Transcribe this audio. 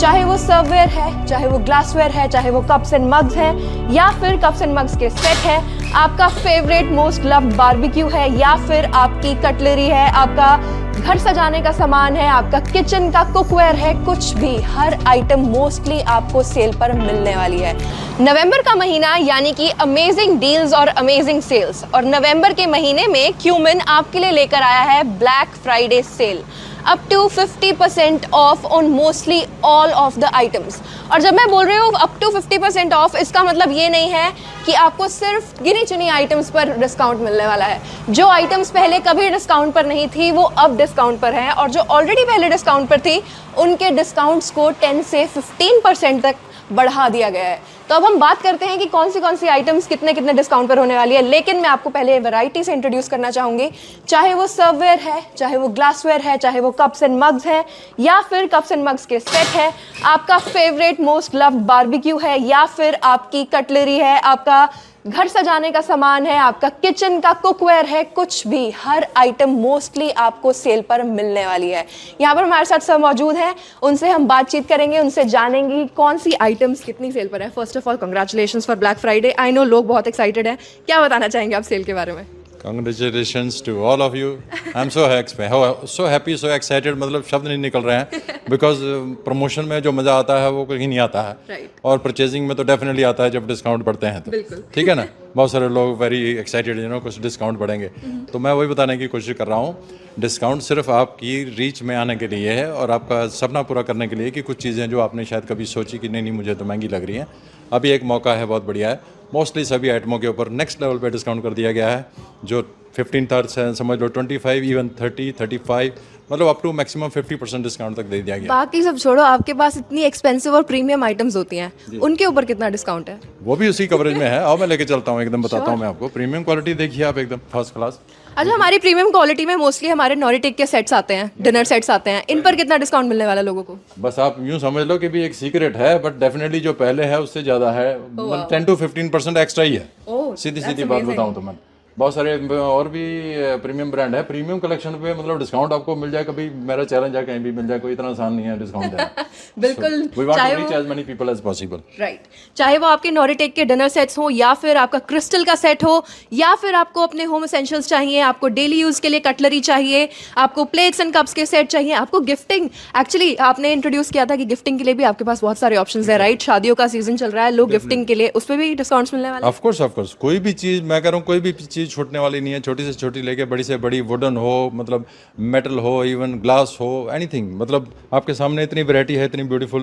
चाहे वो सर्ववेयर है, चाहे वो ग्लासवेयर है, चाहे वो कप्स एंड मग्स हैं या फिर कप्स एंड मग्स के सेट है, आपका फेवरेट मोस्ट लव्ड बारबेक्यू है या फिर आपकी कटलरी है, आपका घर सजाने का सामान है, आपका किचन का कुकवेयर है, कुछ भी, हर आइटम मोस्टली आपको सेल पर मिलने वाली है। नवंबर का महीना यानी कि अमेजिंग डील्स और अमेजिंग सेल्स, और नवंबर के महीने में क्यूमिन आपके लिए लेकर आया है black Friday sale up to 50% off on mostly all of the items. और जब मैं बोल रही हूँ अप टू 50% ऑफ, इसका मतलब ये नहीं है कि आपको सिर्फ गिनी चुनी आइटम्स पर डिस्काउंट मिलने वाला है। जो आइटम्स पहले कभी डिस्काउंट पर नहीं थी वो अब डिस्काउंट पर हैं, और जो ऑलरेडी पहले डिस्काउंट पर थी उनके डिस्काउंट्स को 10 से 15% तक बढ़ा दिया गया है। तो अब हम बात करते हैं कि कौन सी आइटम्स कितने कितने डिस्काउंट पर होने वाली है। लेकिन मैं आपको पहले वैरायटी से इंट्रोड्यूस करना चाहूँगी। चाहे वो सर्ववेयर है, चाहे वो ग्लासवेयर है, चाहे वो कप्स एंड मग्स हैं या फिर कप्स एंड मग्स के सेट है, आपका फेवरेट मोस्ट लव्ड बारबेक्यू है या फिर आपकी कटलरी है, आपका घर सजाने का सामान है, आपका किचन का कुकवेयर है, कुछ भी, हर आइटम मोस्टली आपको सेल पर मिलने वाली है। यहाँ पर हमारे साथ सब मौजूद हैं, उनसे हम बातचीत करेंगे, उनसे जानेंगे कौन सी आइटम्स कितनी सेल पर है। First of all congratulations for black Friday. I know लोग बहुत एक्साइटेड हैं, क्या बताना चाहेंगे आप सेल के बारे में? Congratulations to all of you. I'm so happy, so excited, मतलब शब्द नहीं निकल रहे हैं बिकॉज प्रमोशन में जो मज़ा आता है वो कहीं नहीं आता है Right. और परचेजिंग में तो डेफिनेटली आता है जब डिस्काउंट बढ़ते हैं तो ठीक है ना। बहुत सारे लोग वेरी एक्साइटेड कुछ डिस्काउंट बढ़ेंगे तो मैं वही बताने की कोशिश कर रहा हूँ। डिस्काउंट सिर्फ आपकी रीच में आने के लिए है और आपका सपना पूरा करने के लिए कि कुछ चीज़ें जो आपने शायद कभी सोची कि नहीं मुझे तो महंगी लग रही हैं, अभी एक मौका है, बहुत बढ़िया है। मोस्टली सभी आइटमों के ऊपर नेक्स्ट लेवल पे डिस्काउंट कर दिया गया है, जो 15 है, समझ लो 25, इवन 30, 35, मतलब अप टू मैक्सिमम 50% डिस्काउंट तक दे दिया गया। बाकी सब छोड़ो, आपके पास इतनी एक्सपेंसिव और प्रीमियम आइटम्स होती हैं, उनके ऊपर कितना डिस्काउंट है? वो भी उसी कवरेज में है। आओ मैं लेके चलता हूँ, एकदम बताता हूँ मैं आपको। प्रीमियम क्वालिटी देखिए आप, एकदम फर्स्ट क्लास। अच्छा, हमारी प्रीमियम क्वालिटी में मोस्टली हमारे नॉरिटेक के सेट्स आते हैं, डिनर सेट्स आते हैं, इन पर कितना डिस्काउंट मिलने वाला है लोगों को? बस आप यूँ समझ लो कि भी एक सीक्रेट है, बट डेफिनेटली जो पहले है उससे ज़्यादा है, 10 to 15% एक्स्ट्रा ही है। सीधी बात बताऊँ तो मैं, बहुत सारे और भी प्रीमियम ब्रांड है, प्रीमियम कलेक्शन पे मतलब डिस्काउंट आपको मिल जाए, कभी मेरा चैलेंज है कहीं भी मिल जाए, कोई इतना आसान नहीं है डिस्काउंट देना। बिल्कुल, we want to reach as many people as possible. Right, चाहे वो आपके नॉरिटेक के डिनर सेट्स हो या फिर आपका क्रिस्टल का सेट हो या फिर आपको अपने होम एसेंशियल्स चाहिए, आपको डेली यूज के लिए कटलरी चाहिए, आपको प्लेट्स एंड कप्स के सेट चाहिए, आपको गिफ्टिंग, एक्चुअली आपने इंट्रोड्यूस किया था कि गिफ्टिंग के लिए भी आपके पास बहुत सारे ऑप्शंस है, राइट? शादियों का सीजन चल रहा है, लोग गिफ्टिंग के लिए उस पर भी डिस्काउंट्स मिलने वाले हैं? ऑफ कोर्स कोई भी चीज़, मैं कह रहा हूँ कोई भी चीज़ छूटने वाली नहीं है। छोटी से छोटी लेके बड़ी से बड़ी, वुडन हो, मतलब मेटल हो, इवन ग्लास हो, एनीथिंग, मतलब आपके सामने इतनी वैरायटी है, इतनी ब्यूटीफुल